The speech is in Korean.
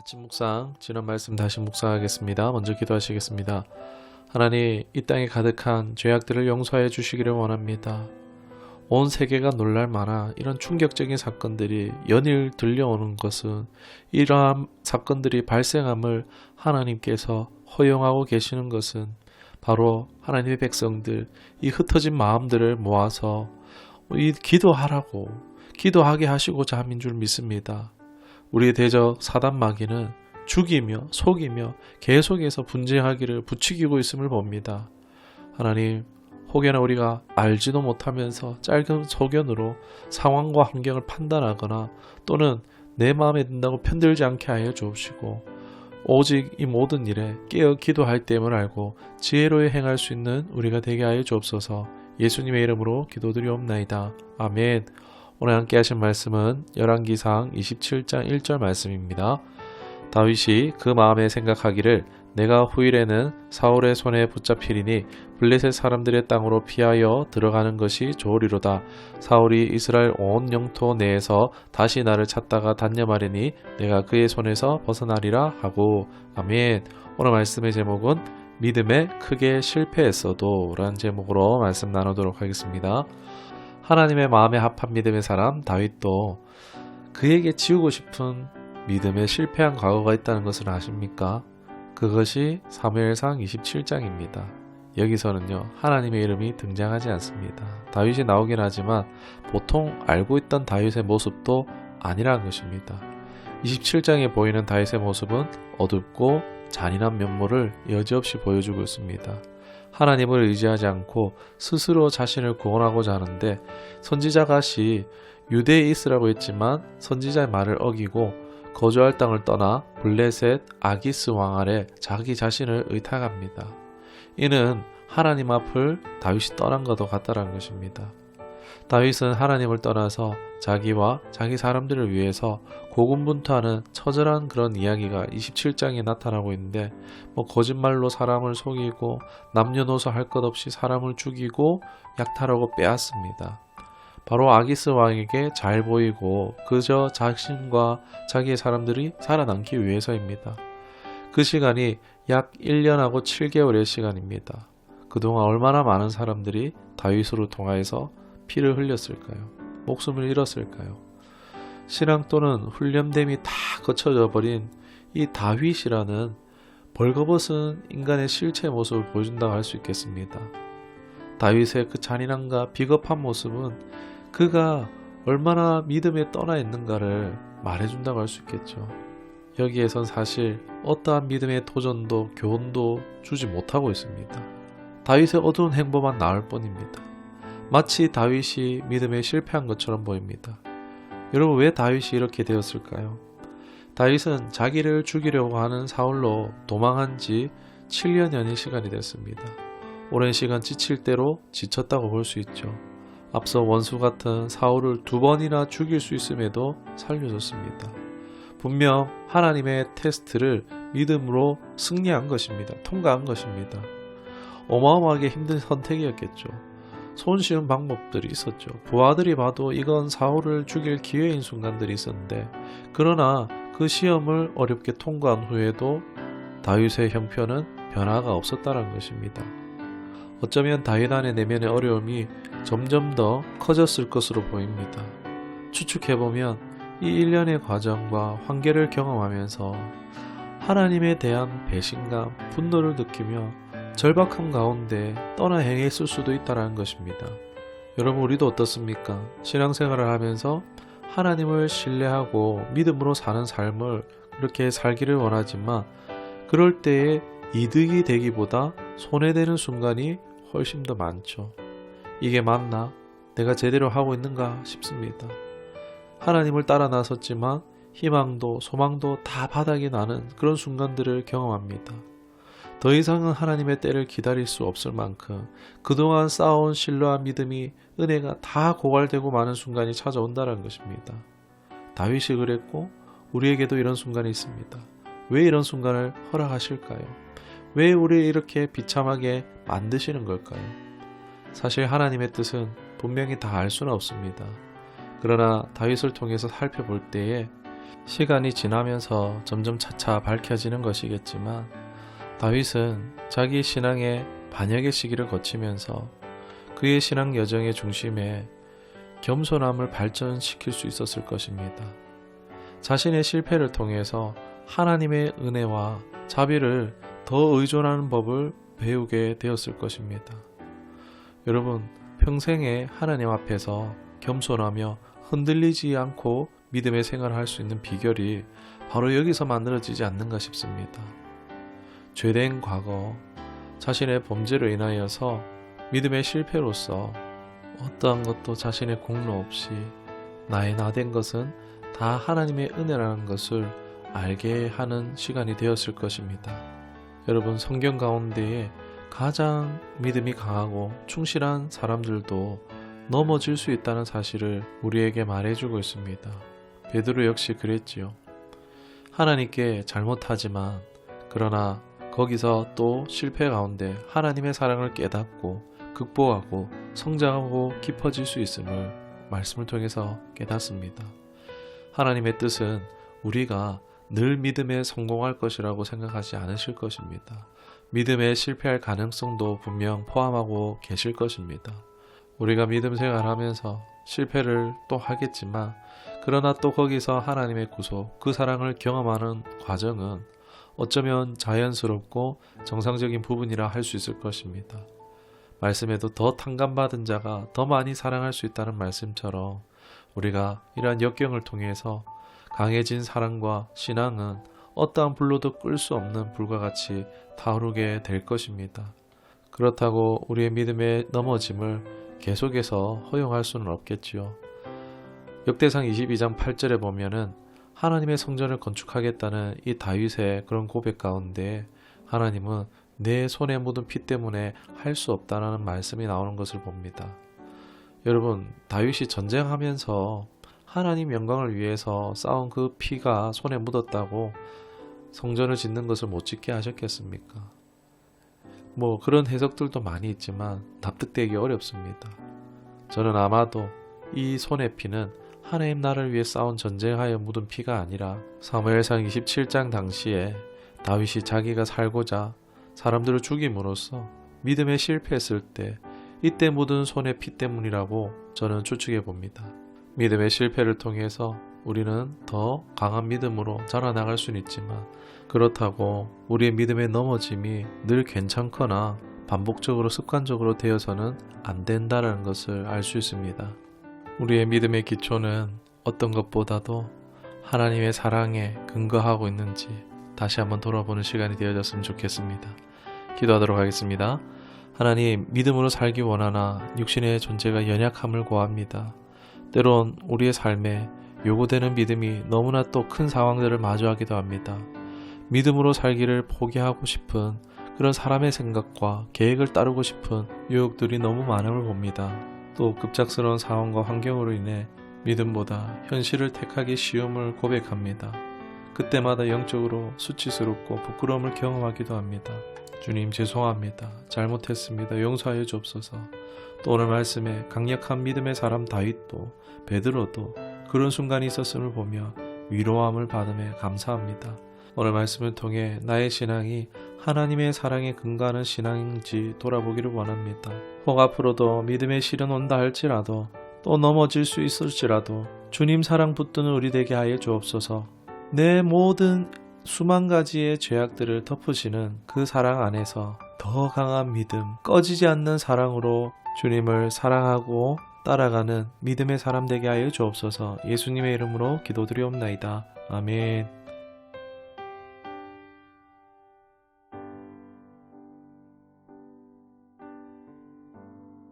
아침 묵상, 지난 말씀 다시 묵상하겠습니다. 먼저 기도하시겠습니다. 하나님, 이 땅에 가득한 죄악들을 용서해 주시기를 원합니다. 온 세계가 놀랄 만한 이런 충격적인 사건들이 연일 들려오는 것은 이러한 사건들이 발생함을 하나님께서 허용하고 계시는 것은 바로 하나님의 백성들, 이 흩어진 마음들을 모아서 기도하라고, 기도하게 하시고자 함인 줄 믿습니다. 우리의 대적 사단 마귀는 죽이며 속이며 계속해서 분쟁하기를 부추기고 있음을 봅니다. 하나님, 혹여나 우리가 알지도 못하면서 짧은 소견으로 상황과 환경을 판단하거나 또는 내 마음에 든다고 편들지 않게 하여 주옵시고, 오직 이 모든 일에 깨어 기도할 때임을 알고 지혜로이 행할 수 있는 우리가 되게 하여 주옵소서. 예수님의 이름으로 기도드리옵나이다. 아멘. 오늘 함께 하신 말씀은 열왕기상 27장 1절 말씀입니다. 다윗이 그 마음에 생각하기를 내가 후일에는 사울의 손에 붙잡히리니 블레셋 사람들의 땅으로 피하여 들어가는 것이 좋으리로다. 사울이 이스라엘 온 영토 내에서 다시 나를 찾다가 단념하리니 내가 그의 손에서 벗어나리라 하고. 아멘. 오늘 말씀의 제목은 믿음에 크게 실패했어도 라는 제목으로 말씀 나누도록 하겠습니다. 하나님의 마음에 합한 믿음의 사람 다윗도 그에게 지우고 싶은 믿음에 실패한 과거가 있다는 것을 아십니까? 그것이 사무엘상 27장입니다. 여기서는요, 하나님의 이름이 등장하지 않습니다. 다윗이 나오긴 하지만 보통 알고 있던 다윗의 모습도 아니라는 것입니다. 27장에 보이는 다윗의 모습은 어둡고 잔인한 면모를 여지없이 보여주고 있습니다. 하나님을 의지하지 않고 스스로 자신을 구원하고자 하는데, 선지자 갓이 유대에 있으라고 했지만 선지자의 말을 어기고 거주할 땅을 떠나 블레셋 아기스 왕 아래 자기 자신을 의탁합니다. 이는 하나님 앞을 다윗이 떠난 것도 같다는 것입니다. 다윗은 하나님을 떠나서 자기와 자기 사람들을 위해서 고군분투하는 처절한 그런 이야기가 27장에 나타나고 있는데, 거짓말로 사람을 속이고 남녀노소 할 것 없이 사람을 죽이고 약탈하고 빼앗습니다. 바로 아기스 왕에게 잘 보이고 그저 자신과 자기의 사람들이 살아남기 위해서입니다. 그 시간이 약 1년하고 7개월의 시간입니다. 그동안 얼마나 많은 사람들이 다윗으로 통하여서 피를 흘렸을까요? 목숨을 잃었을까요? 신앙 또는 훈련됨이 다 거쳐져 버린 이 다윗이라는 벌거벗은 인간의 실체 모습을 보여준다고 할 수 있겠습니다. 다윗의 그 잔인함과 비겁한 모습은 그가 얼마나 믿음에 떠나 있는가를 말해준다고 할 수 있겠죠. 여기에선 사실 어떠한 믿음의 도전도 교훈도 주지 못하고 있습니다. 다윗의 어두운 행보만 나올 뿐입니다. 마치 다윗이 믿음에 실패한 것처럼 보입니다. 여러분, 왜 다윗이 이렇게 되었을까요? 다윗은 자기를 죽이려고 하는 사울로 도망한 지 7년여의 시간이 됐습니다. 오랜 시간 지칠 대로 지쳤다고 볼 수 있죠. 앞서 원수 같은 사울을 2번이나 죽일 수 있음에도 살려줬습니다. 분명 하나님의 테스트를 믿음으로 승리한 것입니다. 통과한 것입니다. 어마어마하게 힘든 선택이었겠죠. 손쉬운 방법들이 있었죠. 부하들이 봐도 이건 사울을 죽일 기회인 순간들이 있었는데, 그러나 그 시험을 어렵게 통과한 후에도 다윗의 형편은 변화가 없었다는 것입니다. 어쩌면 다윗 안의 내면의 어려움이 점점 더 커졌을 것으로 보입니다. 추측해보면 이 1년의 과정과 환경을 경험하면서 하나님에 대한 배신감, 분노를 느끼며 절박함 가운데 떠나 행했을 수도 있다는 것입니다. 여러분, 우리도 어떻습니까? 신앙생활을 하면서 하나님을 신뢰하고 믿음으로 사는 삶을 이렇게 살기를 원하지만, 그럴 때에 이득이 되기보다 손해되는 순간이 훨씬 더 많죠. 이게 맞나? 내가 제대로 하고 있는가 싶습니다. 하나님을 따라 나섰지만 희망도 소망도 다 바닥이 나는 그런 순간들을 경험합니다. 더 이상은 하나님의 때를 기다릴 수 없을 만큼 그동안 쌓아온 신뢰와 믿음이, 은혜가 다 고갈되고 마는 순간이 찾아온다는 것입니다. 다윗이 그랬고 우리에게도 이런 순간이 있습니다. 왜 이런 순간을 허락하실까요? 왜 우리 이렇게 비참하게 만드시는 걸까요? 사실 하나님의 뜻은 분명히 다 알 수는 없습니다. 그러나 다윗을 통해서 살펴볼 때에 시간이 지나면서 점점 차차 밝혀지는 것이겠지만 다윗은 자기 신앙의 반역의 시기를 거치면서 그의 신앙 여정의 중심에 겸손함을 발전시킬 수 있었을 것입니다. 자신의 실패를 통해서 하나님의 은혜와 자비를 더 의존하는 법을 배우게 되었을 것입니다. 여러분, 평생에 하나님 앞에서 겸손하며 흔들리지 않고 믿음의 생활을 할 수 있는 비결이 바로 여기서 만들어지지 않는가 싶습니다. 죄된 과거, 자신의 범죄로 인하여서 믿음의 실패로서 어떠한 것도 자신의 공로 없이 나의 나된 것은 다 하나님의 은혜라는 것을 알게 하는 시간이 되었을 것입니다. 여러분, 성경 가운데에 가장 믿음이 강하고 충실한 사람들도 넘어질 수 있다는 사실을 우리에게 말해주고 있습니다. 베드로 역시 그랬지요. 하나님께 잘못하지만 그러나 거기서 또 실패 가운데 하나님의 사랑을 깨닫고 극복하고 성장하고 깊어질 수 있음을 말씀을 통해서 깨닫습니다. 하나님의 뜻은 우리가 늘 믿음에 성공할 것이라고 생각하지 않으실 것입니다. 믿음에 실패할 가능성도 분명 포함하고 계실 것입니다. 우리가 믿음 생활하면서 실패를 또 하겠지만 그러나 또 거기서 하나님의 구속, 그 사랑을 경험하는 과정은 어쩌면 자연스럽고 정상적인 부분이라 할 수 있을 것입니다. 말씀에도 더 탕감받은 자가 더 많이 사랑할 수 있다는 말씀처럼 우리가 이러한 역경을 통해서 강해진 사랑과 신앙은 어떠한 불로도 끌 수 없는 불과 같이 타오르게 될 것입니다. 그렇다고 우리의 믿음의 넘어짐을 계속해서 허용할 수는 없겠지요. 역대상 22장 8절에 보면은 하나님의 성전을 건축하겠다는 이 다윗의 그런 고백 가운데 하나님은 내 손에 묻은 피 때문에 할 수 없다라는 말씀이 나오는 것을 봅니다. 여러분, 다윗이 전쟁하면서 하나님 영광을 위해서 쌓은 그 피가 손에 묻었다고 성전을 짓는 것을 못 짓게 하셨겠습니까? 뭐 그런 해석들도 많이 있지만 납득되기 어렵습니다. 저는 아마도 이 손의 피는 하나님 나라를 위해 싸운 전쟁하여 묻은 피가 아니라 사무엘상 27장 당시에 다윗이 자기가 살고자 사람들을 죽임으로써 믿음에 실패했을 때 이때 묻은 손의 피 때문이라고 저는 추측해 봅니다. 믿음의 실패를 통해서 우리는 더 강한 믿음으로 자라나갈 수는 있지만 그렇다고 우리의 믿음의 넘어짐이 늘 괜찮거나 반복적으로 습관적으로 되어서는 안 된다는 것을 알 수 있습니다. 우리의 믿음의 기초는 어떤 것보다도 하나님의 사랑에 근거하고 있는지 다시 한번 돌아보는 시간이 되어졌으면 좋겠습니다. 기도하도록 하겠습니다. 하나님, 믿음으로 살기 원하나 육신의 존재가 연약함을 고합니다. 때론 우리의 삶에 요구되는 믿음이 너무나 또 큰 상황들을 마주하기도 합니다. 믿음으로 살기를 포기하고 싶은 그런 사람의 생각과 계획을 따르고 싶은 유혹들이 너무 많음을 봅니다. 또 급작스러운 상황과 환경으로 인해 믿음보다 현실을 택하기 쉬움을 고백합니다. 그때마다 영적으로 수치스럽고 부끄러움을 경험하기도 합니다. 주님, 죄송합니다. 잘못했습니다. 용서하여 주옵소서. 또 오늘 말씀에 강력한 믿음의 사람 다윗도 베드로도 그런 순간이 있었음을 보며 위로함을 받음에 감사합니다. 오늘 말씀을 통해 나의 신앙이 하나님의 사랑에 근거하는 신앙인지 돌아보기를 원합니다. 혹 앞으로도 믿음의 시련 온다 할지라도 또 넘어질 수 있을지라도 주님 사랑 붙드는 우리 되게 하여 주옵소서. 내 모든 수만 가지의 죄악들을 덮으시는 그 사랑 안에서 더 강한 믿음, 꺼지지 않는 사랑으로 주님을 사랑하고 따라가는 믿음의 사람 되게 하여 주옵소서. 예수님의 이름으로 기도드리옵나이다. 아멘.